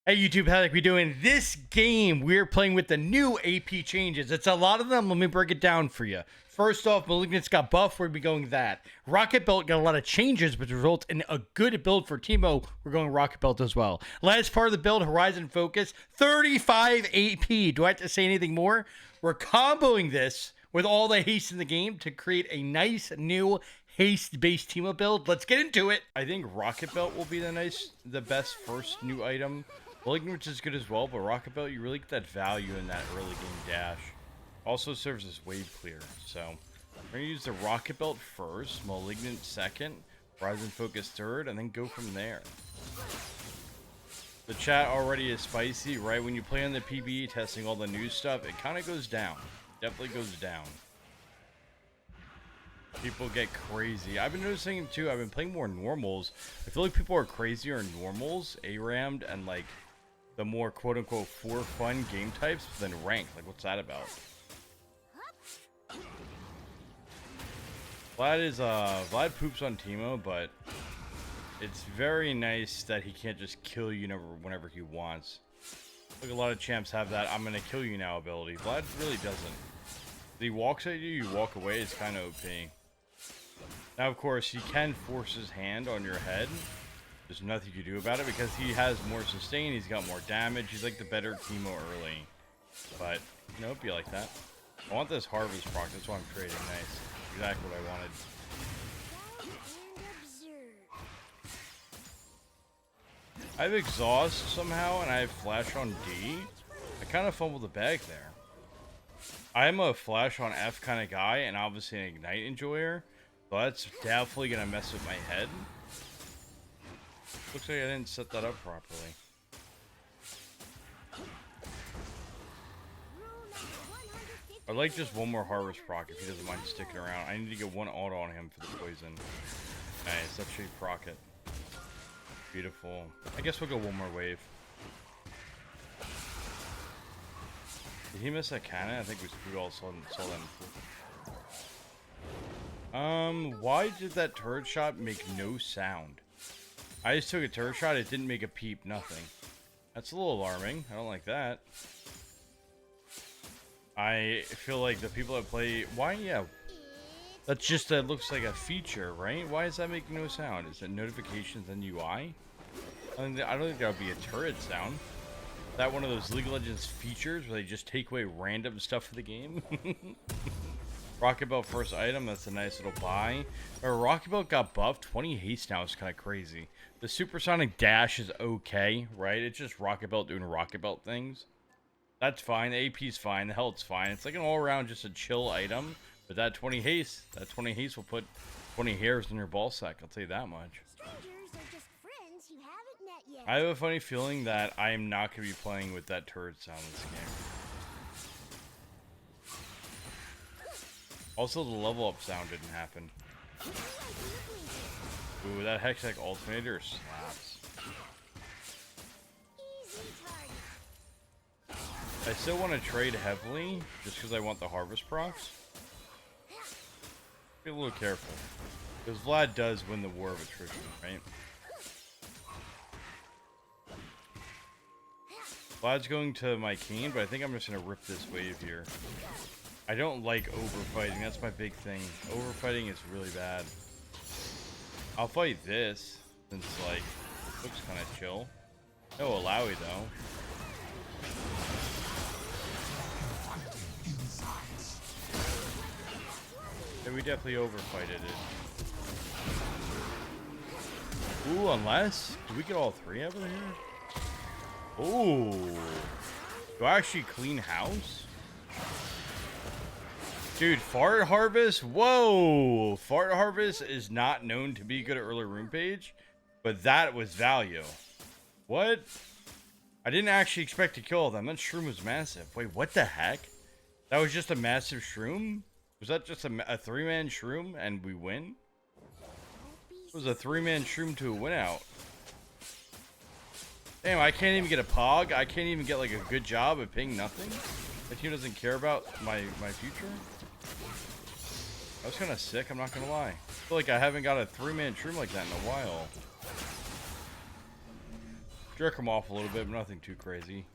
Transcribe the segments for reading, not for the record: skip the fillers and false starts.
Hey YouTube, how we doing? This game, we're playing with the new AP changes. It's a lot of them. Let me break it down for you. First off, Malignant's got buff. We're going to be going that. Rocketbelt got a lot of changes, which results in a good build for Teemo. We're going Rocketbelt as well. Last part of the build, Horizon Focus, 35 AP. Do I have to say anything more? We're comboing this with all the haste in the game to create a nice new haste-based Teemo build. Let's get into it. I think Rocketbelt will be the best first new item. Malignant is good as well, but Rocketbelt, you really get that value in that early game dash. Also serves as wave clear, so we're going to use the Rocketbelt first, Malignant second, Horizon Focus third, and then go from there. The chat already is spicy, right? When you play on the PBE testing all the new stuff, it kind of goes down. Definitely goes down. People get crazy. I've been noticing it too. I've been playing more normals. I feel like people are crazier in normals, ARAM'd, and like the more quote-unquote for fun game types than ranked. Like, what's that about? Vlad poops on Teemo, but it's very nice that he can't just kill you whenever he wants. Like, a lot of champs have that I'm gonna kill you now ability. Vlad really doesn't. If he walks at you, you walk away. It's kind of OP. Now, of course, he can force his hand on your head. There's nothing you can do about it because he has more sustain. He's got more damage. He's like the better Teemo early. But, nope, be like that. I want this harvest proc. That's why I'm trading. Nice. Exactly what I wanted. I have exhaust somehow, and I have flash on D. I kind of fumbled the bag there. I am a flash on F kind of guy, and obviously an ignite enjoyer. So that's definitely going to mess with my head. Looks like I didn't set that up properly. I'd like just one more harvest proc if he doesn't mind sticking around. I need to get one auto on him for the poison. Nice, that should proc it. Beautiful. I guess we'll go one more wave. Did he miss that cannon? I think we all saw that before. Why did that turret shot make no sound? I just took a turret shot, it didn't make a peep, nothing. That's a little alarming. I don't like that. I feel like the people that play... Why? Yeah. That's just, that looks like a feature, right? Why is that making no sound? Is it notifications in UI? I don't think that would be a turret sound. Is that one of those League of Legends features where they just take away random stuff for the game? Rocketbelt first item, that's a nice little buy. Our Rocketbelt got buffed. 20 haste now is kind of crazy. The supersonic dash is okay, right? It's just Rocketbelt doing Rocketbelt things. That's fine. The AP's fine. The health's fine. It's like an all-around just a chill item. But that 20 haste will put 20 hairs in your ball sack. I'll tell you that much. I have a funny feeling that I am not going to be playing with that turret sound in this game. Also, the level up sound didn't happen. Ooh, that Hextech Ultimator slaps. I still want to trade heavily, just because I want the harvest procs. Be a little careful. Because Vlad does win the war of attrition, right? Vlad's going to my Kane, but I think I'm just going to rip this wave here. I don't like overfighting. That's my big thing. Overfighting is really bad. I'll fight this, since, like, it looks kind of chill. No Alawi, though. Yeah, we definitely overfighted it. Ooh, unless... Do we get all three over here? Ooh. Do I actually clean house? Dude, Fart Harvest? Whoa! Fart Harvest is not known to be good at early room page, but that was value. What? I didn't actually expect to kill all them. That shroom was massive. Wait, what the heck? That was just a massive shroom? Was that just a three-man shroom and we win? It was a three-man shroom to a win out. Damn, I can't even get a pog. I can't even get like a good job at ping nothing. The team doesn't care about my future. I was kind of sick, I'm not gonna lie. I feel like I haven't got a three-man shroom like that in a while. Jerk him off a little bit, but nothing too crazy.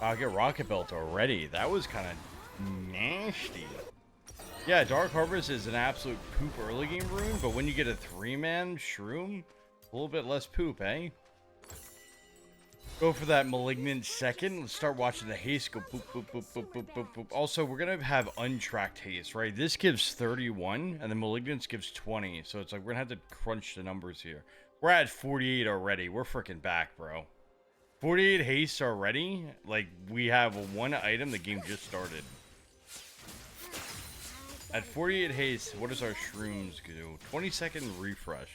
I'll get Rocketbelt already. That was kind of nasty. Yeah, Dark Harvest is an absolute poop early game rune, but when you get a 3-man shroom, a little bit less poop, eh? Go for that Malignant second. Let's start watching the Haste go boop, boop, boop, boop, boop, boop, boop. Also, we're going to have untracked Haste, right? This gives 31, and the Malignance gives 20. So it's like we're going to have to crunch the numbers here. We're at 48 already. We're freaking back, bro. 48 Haste already? Like, we have one item. The game just started. At 48 Haste, what does our shrooms do? 20-second refresh.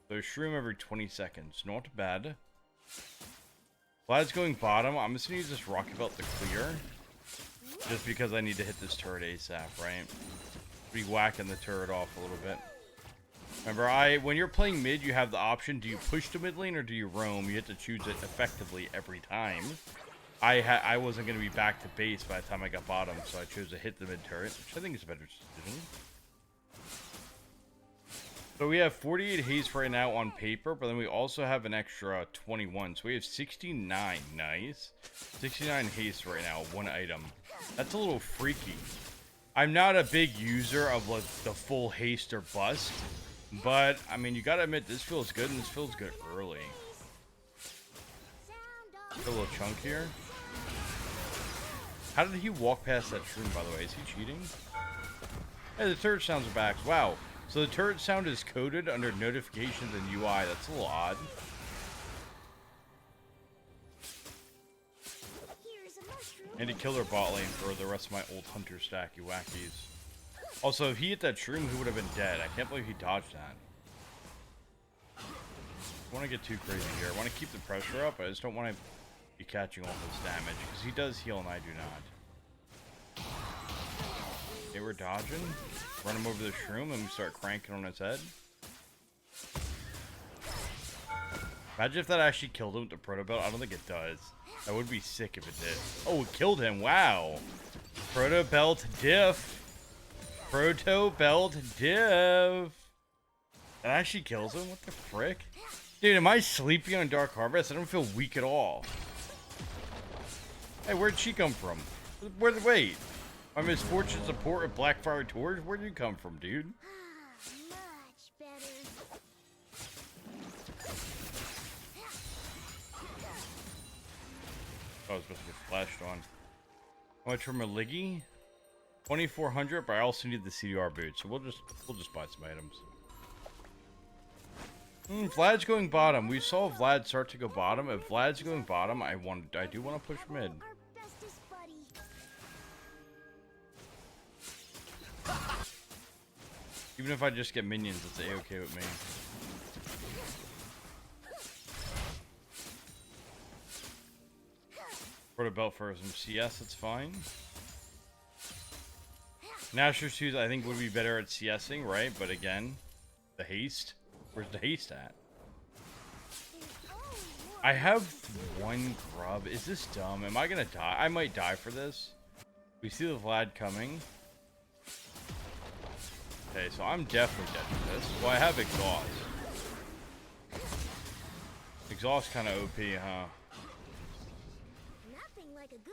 So shroom every 20 seconds. Not bad. Vlad's going bottom. I'm just going to use this Rocketbelt to clear. Just because I need to hit this turret ASAP, right? Be whacking the turret off a little bit. Remember, when you're playing mid, you have the option, do you push to mid lane or do you roam? You have to choose it effectively every time. I wasn't going to be back to base by the time I got bottom, so I chose to hit the mid turret, which I think is a better decision. So we have 48 haste right now on paper, but then we also have an extra 21. So we have 69. Nice. 69 haste right now, one item. That's a little freaky. I'm not a big user of like the full haste or bust, but I mean, you gotta admit, this feels good, and this feels good early. Get a little chunk here. How did he walk past that shroom, by the way? Is he cheating? Hey, the turret sounds are back. Wow. So the turret sound is coded under notifications and UI. That's a little odd. And to kill their bot lane for the rest of my old hunter stack, you wackies. Also, if he hit that shroom, he would have been dead. I can't believe he dodged that. I want to get too crazy here. I want to keep the pressure up. I just don't want to be catching all this damage, because he does heal and I do not. Okay, we're dodging. Run him over the shroom and we start cranking on his head. Imagine if that actually killed him with the Proto-Belt. I don't think it does. That would be sick if it did. Oh, it killed him. Wow. Proto-Belt diff. Proto-Belt diff. That actually kills him? What the frick? Dude, am I sleepy on Dark Harvest? I don't feel weak at all. Hey, where'd she come from? Wait. My misfortune support of Blackfire Torch? Where'd you come from, dude? Much better. Oh, I was supposed to get flashed on. How much from a Liggy? 2,400, but I also need the CDR boot, so we'll just buy some items. Vlad's going bottom. We saw Vlad start to go bottom. If Vlad's going bottom, I do want to push mid. Even if I just get minions, it's a-okay with me. Proto-Belt for some CS, that's fine. Nashor's 2, I think, would be better at CSing, right? But again, the haste. Where's the haste at? I have one grub. Is this dumb? Am I gonna die? I might die for this. We see the Vlad coming. Okay, so I'm definitely dead for this. Well, I have exhaust. Exhaust kind of OP, huh?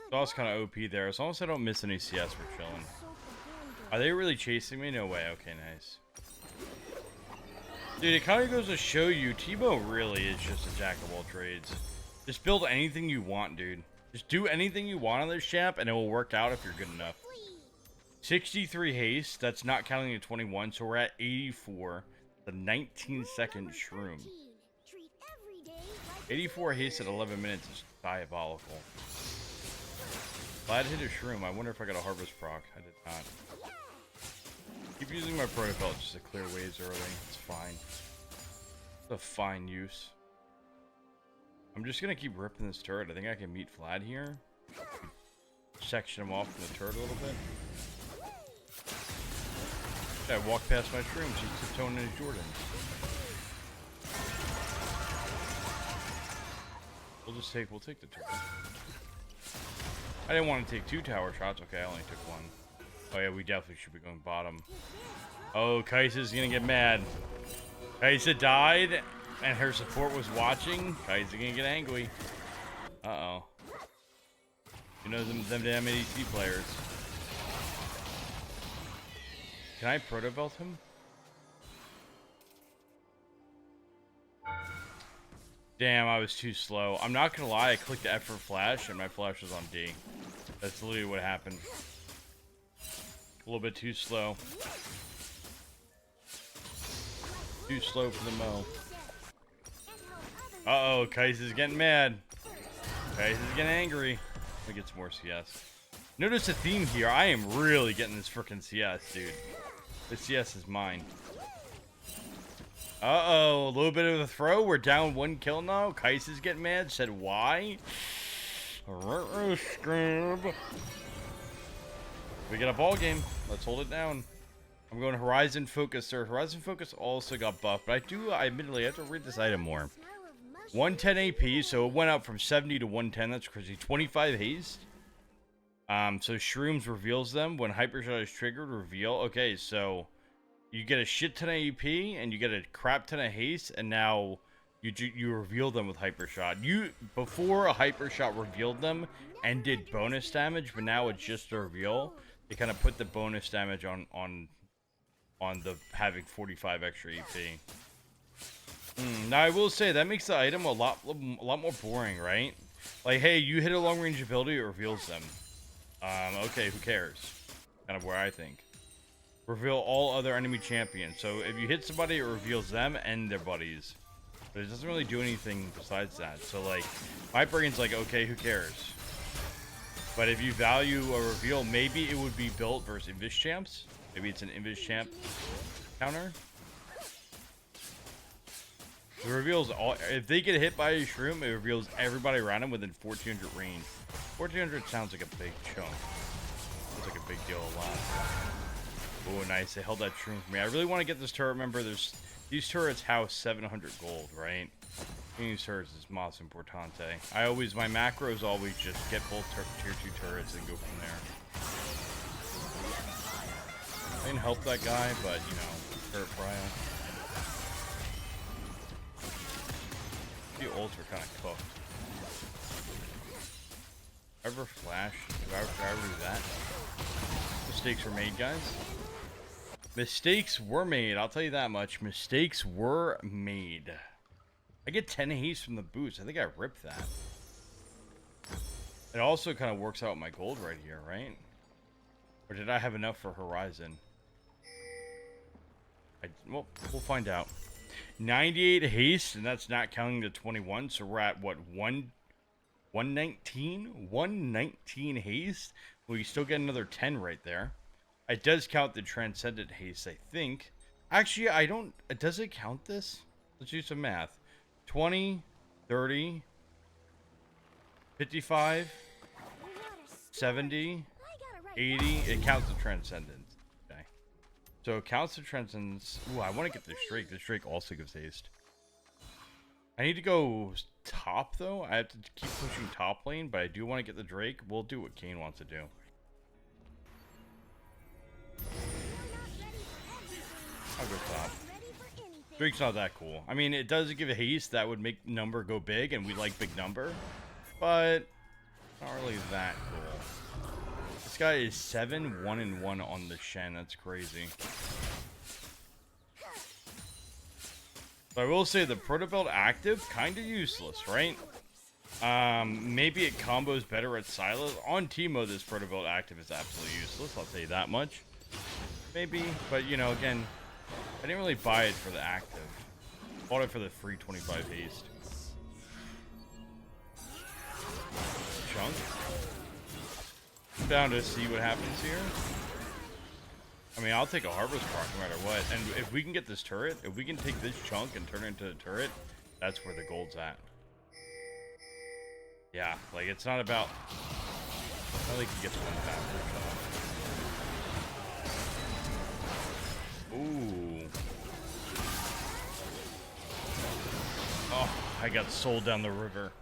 Exhaust kind of OP there. As long as I don't miss any CS, we're chilling. Are they really chasing me? No way. Okay, nice. Dude, it kind of goes to show you, Teemo really is just a jack of all trades. Just build anything you want, dude. Just do anything you want on this champ, and it will work out if you're good enough. 63 haste, that's not counting the 21, so we're at 84. The 19-second shroom. 84 haste at 11 minutes is diabolical. Glad I hit a shroom. I wonder if I got a harvest proc. I did not. Keep using my Proto-Belt just to clear waves early. It's fine. It's a fine use. I'm just gonna keep ripping this turret. I think I can meet Vlad here. Section him off from the turret a little bit. I walked past my shrooms. He's tiptoeing in his Jordans. We'll take the turret. I didn't want to take 2 tower shots. Okay, I only took 1. Oh yeah, we definitely should be going bottom. Oh, Kai'Sa's gonna get mad. Kaisa died. And her support was watching. Kai's gonna get angry. Uh-oh. You know them damn ADC players. Can I proto-belt him? Damn, I was too slow. I'm not gonna lie, I clicked F for flash and my flash was on D. That's literally what happened. A little bit too slow. Too slow for the Mo. Uh-oh, Kais is getting mad. Kais is getting angry. Let me get some more CS. Notice the theme here. I am really getting this freaking CS, dude. This CS is mine. Uh-oh, a little bit of a throw. We're down 1 kill now. Kais is getting mad. Said why? Scrub. We got a ball game. Let's hold it down. I'm going Horizon Focus, sir. Horizon Focus also got buffed, but I admittedly have to read this item more. 110 AP, so it went up from 70 to 110. That's crazy. 25 haste. So Shrooms reveals them when Hypershot is triggered. Reveal. Okay, so you get a shit ton of AP and you get a crap ton of haste, and now you reveal them with Hypershot. Before a Hypershot revealed them and did bonus damage, but now it's just a reveal. They kind of put the bonus damage on the having 45 extra EP. Now I will say that makes the item a lot more boring, right? Like, hey, you hit a long range ability, it reveals them. Okay, who cares? Kind of where I think. Reveal all other enemy champions. So if you hit somebody, it reveals them and their buddies. But it doesn't really do anything besides that. So like, my brain's like, okay, who cares? But if you value a reveal, maybe it would be built versus Invis champs. Maybe it's an Invis champ counter. It reveals all. If they get hit by a shroom, it reveals everybody around them within 1400 range. 1400 sounds like a big chunk. Sounds like a big deal a lot. Oh, nice. They held that shroom for me. I really want to get this turret. Remember, these turrets house 700 gold, right? These turrets is mas importante. My macros always just get both tier 2 turrets and go from there. I didn't help that guy, but, you know, turret prio. The ults were kind of cooked. Ever flash? Do I ever do that? Mistakes were made, guys. Mistakes were made. I'll tell you that much. Mistakes were made. I get 10 haste from the boost. I think I ripped that. It also kind of works out with my gold right here, right? Or did I have enough for Horizon? Well, we'll find out. 98 haste, and that's not counting the 21. So we're at what, 119? 119 haste. Well, you still get another 10 right there. It does count the transcendent haste, I think. Actually, I don't. Does it count this? Let's do some math. 20, 30, 55, 70, 80. It counts the transcendence. Okay. So it counts the transcendence. Ooh, I want to get this Drake. This Drake also gives haste. I need to go top, though. I have to keep pushing top lane, but I do want to get the Drake. We'll do what Kane wants to do. I'll go top. Drake's not that cool. I mean, it does give a haste that would make number go big, and we like big number, but not really that cool. This guy is 7-1-1 on the Shen. That's crazy. But I will say the Protobelt active, kind of useless, right? Maybe it combos better at Silas. On Teemo, this Protobelt active is absolutely useless. I'll tell you that much. Maybe, but you know, again, I didn't really buy it for the active. Bought it for the free 25 haste. Chunk. Down to see what happens here. I mean, I'll take a Harvest Proc no matter what. And if we can get this turret, if we can take this chunk and turn it into a turret, that's where the gold's at. Yeah, like it's not about. It's not like he gets one back. Ooh. Oh, I got sold down the river.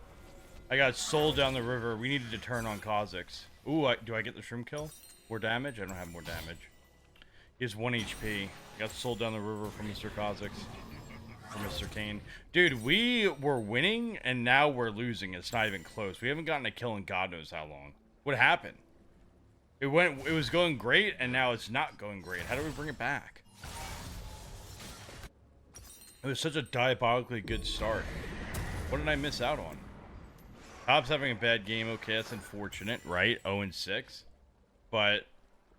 I got sold down the river. We needed to turn on Kha'Zix. Ooh, do I get the shroom kill? More damage? I don't have more damage. He has 1 HP. Got sold down the river from Mr. Kha'Zix. for Mr. Kane. Dude, we were winning, and now we're losing. It's not even close. We haven't gotten a kill in God knows how long. What happened? It was going great, and now it's not going great. How do we bring it back? It was such a diabolically good start. What did I miss out on? Top's having a bad game. Okay, that's unfortunate, right? 0-6. But,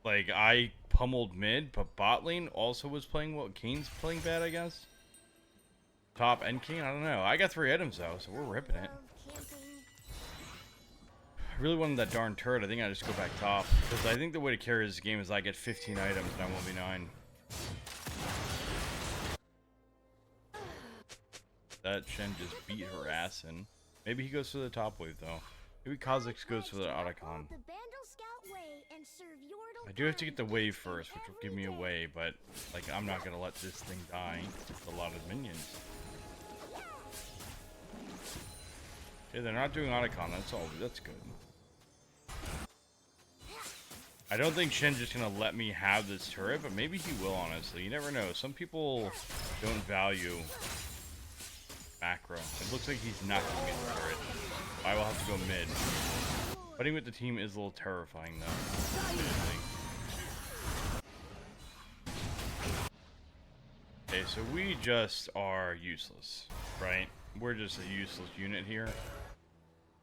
like, I pummeled mid, but bot lane also was playing well. Kane's playing bad, I guess. Top and Kane? I don't know. I got 3 items, though, so we're ripping it. I really wanted that darn turret. I think I just go back top. Because I think the way to carry this game is I get 15 items and I won't be 9. That Shen just beat her ass in. Maybe he goes for the top wave, though. Maybe Kha'Zix goes for the Otacon. I do have to get the wave first, which will give me a way, but, like, I'm not going to let this thing die. It's a lot of minions. Okay, they're not doing Otacon. That's good. I don't think Shen's just going to let me have this turret, but maybe he will, honestly. You never know. Some people don't value macro. It looks like he's not going to get the turret. I will have to go mid. Fighting with the team is a little terrifying, though. Okay, so we just are useless, right? We're just a useless unit here.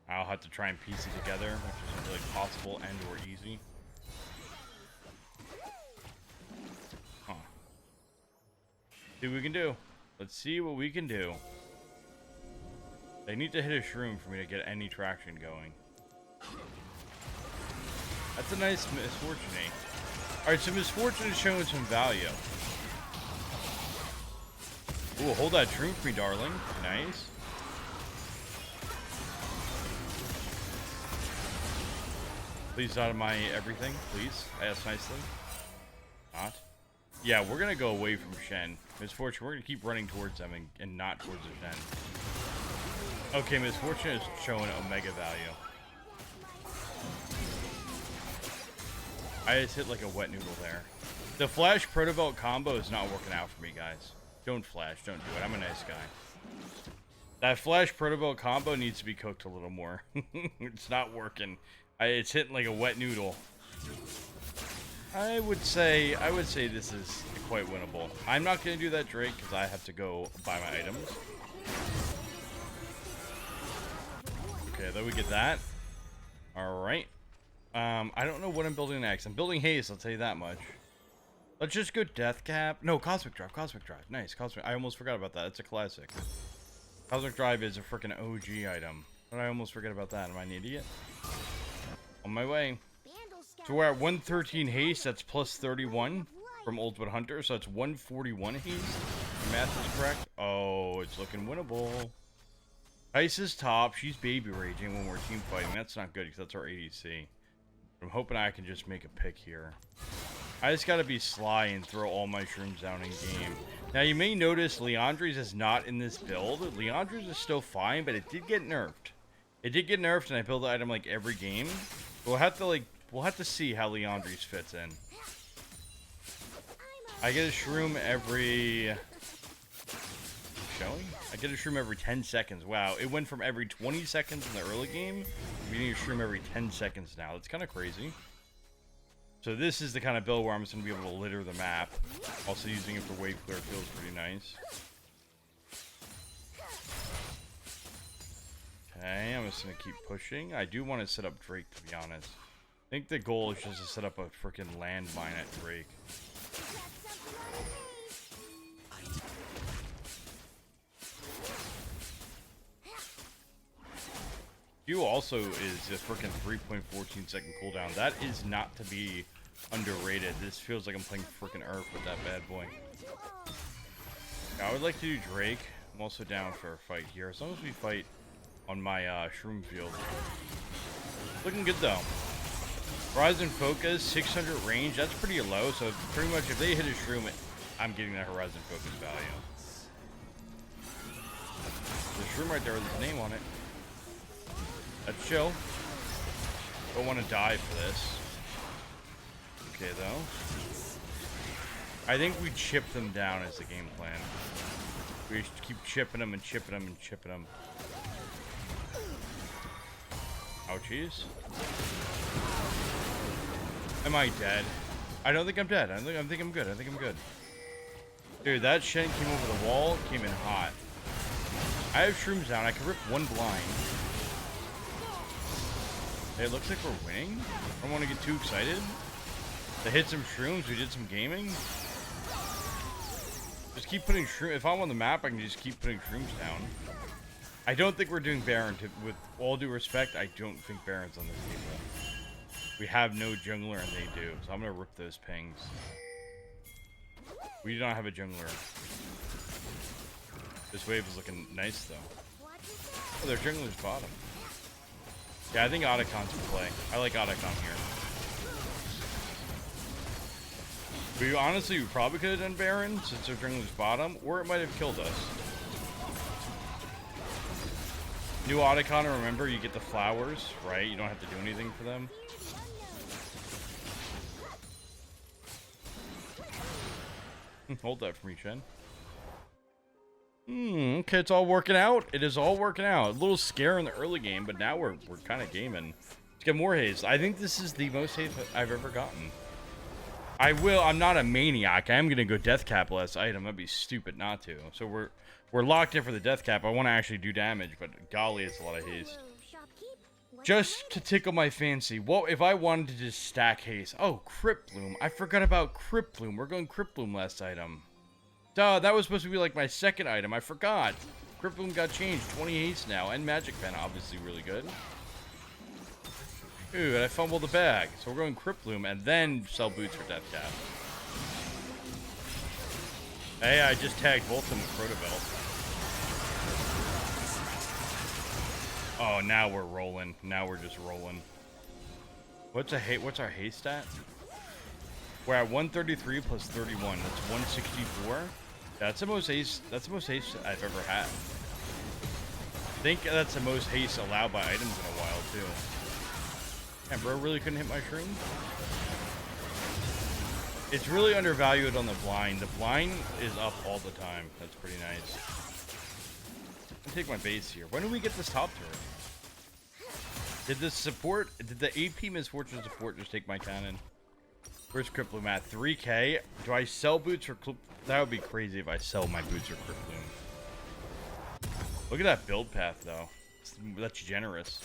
I'll have to try and piece it together, which isn't really possible and or easy. Huh. See what we can do. Let's see what we can do. They need to hit a shroom for me to get any traction going. That's a nice misfortune, eh? Alright, so misfortune is showing some value. Ooh, hold that shroom for me, darling. Nice. Please out of my everything, please. Ask nicely. Not. Yeah, we're gonna go away from Shen. Misfortune, we're gonna keep running towards them and not towards the Shen. Okay, Misfortune is showing Omega value. I just hit like a wet noodle there. The Flash Protobelt combo is not working out for me, guys. Don't flash, don't do it. I'm a nice guy. That Flash Protobelt combo needs to be cooked a little more. It's not working. It's hitting like a wet noodle. I would say this is quite winnable. I'm not going to do that Drake because I have to go buy my items. Okay, then we get that. Alright. I don't know what I'm building next. I'm building Haste, I'll tell you that much. Let's just go Death Cap. No, Cosmic Drive. Cosmic Drive. Nice. Cosmic. I almost forgot about that. It's a classic. Cosmic Drive is a freaking OG item. But I almost forget about that. Am I an idiot? On my way. So we're at 113 Haste. That's plus 31 from Ultimate Hunter. So that's 141 Haste. The math is correct. Oh, it's looking winnable. Ice is top. She's baby raging when we're team fighting. That's not good because that's our ADC. I'm hoping I can just make a pick here. I just gotta be sly and throw all my shrooms down in game. Now you may notice Leandre's is not in this build. Leandre's is still fine, but it did get nerfed. It did get nerfed, and I build the item like every game. We'll have to see how Leandre's fits in. I get a shroom every showing. I get a shroom every 10 seconds. Wow, it went from every 20 seconds in the early game to getting a shroom every 10 seconds now. It's kind of crazy. So this is the kind of build where I'm just going to be able to litter the map. Also using it for wave clear feels pretty nice. Okay, I'm just going to keep pushing. I do want to set up Drake, to be honest. I think the goal is just to set up a freaking landmine at Drake. Q also is a freaking 3.14 second cooldown. That is not to be underrated. This feels like I'm playing freaking Earth with that bad boy. I would like to do Drake. I'm also down for a fight here, as long as we fight on my shroom field. Looking good though. Horizon Focus, 600 range. That's pretty low, so pretty much if they hit a shroom, I'm getting that Horizon Focus value. The shroom right there with his name on it. That's chill. Don't want to die for this. Okay, though. I think we chip them down as the game plan. We just keep chipping them and chipping them and chipping them. Ouchies. Am I dead? I don't think I'm dead. I think I'm good. I think I'm good. Dude, that Shen came over the wall, came in hot. I have shrooms down. I can rip one blind. Hey, it looks like we're winning. I don't want to get too excited. They hit some shrooms. We did some gaming. Just keep putting shrooms. If I'm on the map, I can just keep putting shrooms down. I don't think we're doing Baron. With all due respect, I don't think Baron's on this table. We have no jungler and they do. So I'm going to rip those pings. We do not have a jungler. This wave is looking nice, though. Oh, their jungler's bottom. Yeah, I think Otacon's in play. I like Otacon here. We honestly probably could have done Baron since their jungler's bottom, or it might have killed us. New Otacon, remember, you get the flowers, right? You don't have to do anything for them. Hold that for me, Shen. Okay, it's all working out. It is all working out. A little scare in the early game, but now we're kind of gaming. Let's get more haste. I think this is the most haste I've ever gotten. I'm not a maniac. I am going to go death cap last item. That'd be stupid not to. So we're locked in for the death cap. I want to actually do damage, but golly, it's a lot of haste. Just to tickle my fancy. What if I wanted to just stack haste? Oh, Cryptbloom. I forgot about Cryptbloom. We're going Cryptbloom last item. Duh, that was supposed to be like my second item. I forgot. Cryptbloom got changed. 20 haste now. And Magic Pen, obviously really good. Ooh, and I fumbled the bag. So we're going Cryptbloom and then sell boots for death cap. Hey, I just tagged both of them with Rocketbelt. Oh, now we're rolling. Now we're just rolling. What's our haste stat? We're at 133 plus 31. That's 164. That's the most haste. That's the most haste I've ever had. I think that's the most haste allowed by items in a while too. And bro really couldn't hit my shroom. It's really undervalued on the blind. The blind is up all the time. That's pretty nice. I'll take my base here. When do we get this top turret? Did the AP Misfortune support just take my cannon? Where's Cryptbloom at? 3K? Do I sell boots for that would be crazy if I sell my boots for Cryptbloom. Look at that build path though. That's generous.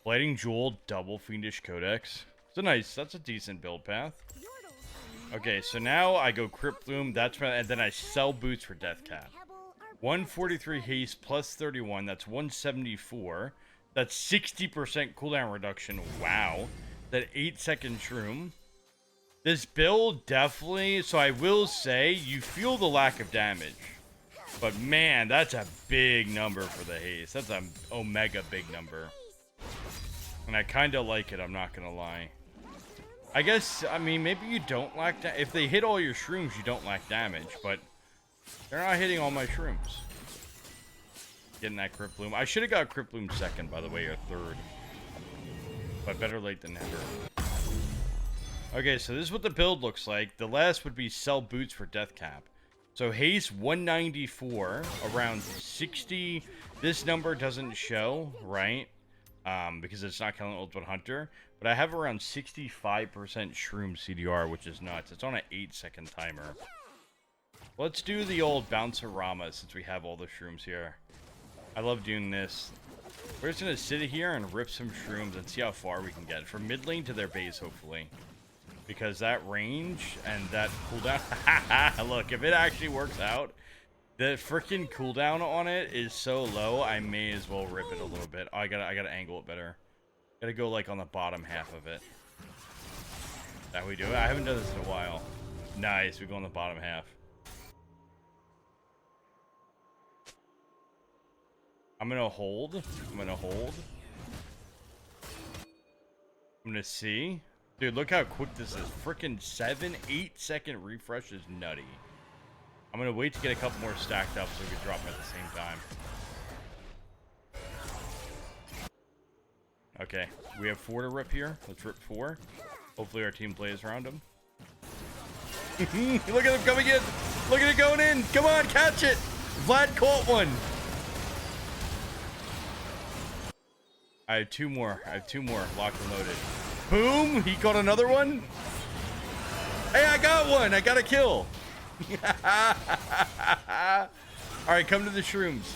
Blighting Jewel, double Fiendish Codex. That's a decent build path. Okay, so now I go Cryptbloom, and then I sell boots for death cap. 143 haste plus 31, that's 174. That's 60% cooldown reduction. Wow. That 8-second shroom. This build definitely, so I will say, you feel the lack of damage. But man, that's a big number for the haste. That's an omega big number. And I kind of like it, I'm not going to lie. I guess, I mean, maybe you don't lack damage. If they hit all your shrooms, you don't lack damage. But they're not hitting all my shrooms. Getting that Cryptbloom. I should have got Cryptbloom second, by the way, or third. But better late than never. Okay, so this is what the build looks like. The last would be sell boots for death cap. So haste 194, around 60. This number doesn't show, right? Because it's not counting Ultimate Hunter. But I have around 65% shroom CDR, which is nuts. It's on an 8-second timer. Let's do the old Bouncerama since we have all the shrooms here. I love doing this. We're just going to sit here and rip some shrooms and see how far we can get. From mid lane to their base, hopefully. Because that range and that cooldown... Look, if it actually works out, the freaking cooldown on it is so low, I may as well rip it a little bit. Oh, I gotta angle it better. Gotta go, like, on the bottom half of it. That we do it? I haven't done this in a while. Nice, we go on the bottom half. I'm gonna hold. I'm gonna see. Dude, look how quick this is. Freaking 7-8-second refresh is nutty. I'm gonna wait to get a couple more stacked up so we can drop them at the same time. Okay, we have 4 to rip here. Let's rip 4. Hopefully our team plays around them. Look at them coming in. Look at it going in. Come on, catch it. Vlad caught one. I have two more. Locked and loaded. Boom. He caught another one. Hey, I got one. I got a kill. All right, come to the shrooms.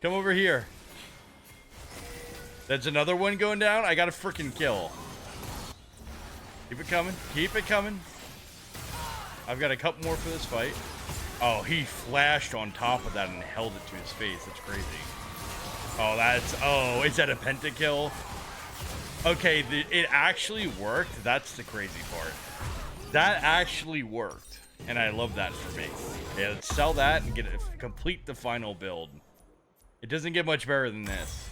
Come over here. That's another one going down. I got a freaking kill. Keep it coming. Keep it coming. I've got a couple more for this fight. Oh, he flashed on top of that and held it to his face. That's crazy. Oh, oh, is that a pentakill? Okay, it actually worked. That's the crazy part. That actually worked. And I love that for me. Yeah, let's sell that and complete the final build. It doesn't get much better than this.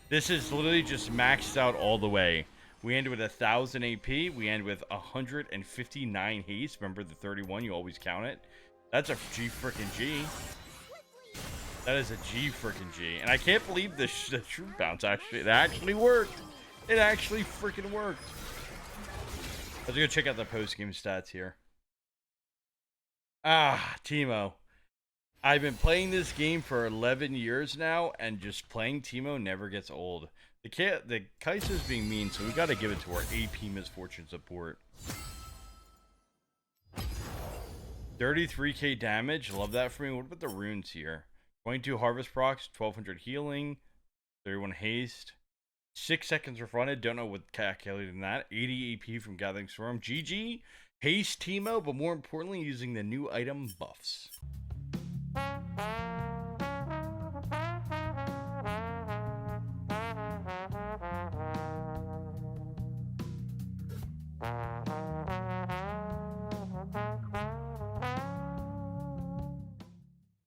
This is literally just maxed out all the way. We end with 1,000 AP. We end with 159 haste. Remember the 31, you always count it. That's a G freaking G. That is a G freaking G. And I can't believe the shroom bounce it actually worked. It actually freaking worked. Let's go check out the post-game stats here. Ah, Teemo. I've been playing this game for 11 years now, and just playing Teemo never gets old. The Kaiser's being mean, so we got to give it to our AP Misfortune support. 33k damage. Love that for me. What about the runes here? 22 harvest procs, 1200 healing, 31 haste, 6 seconds refunded. Don't know what calculated in that. 80 AP from Gathering Storm. GG. Haste Teemo, but more importantly, using the new item buffs.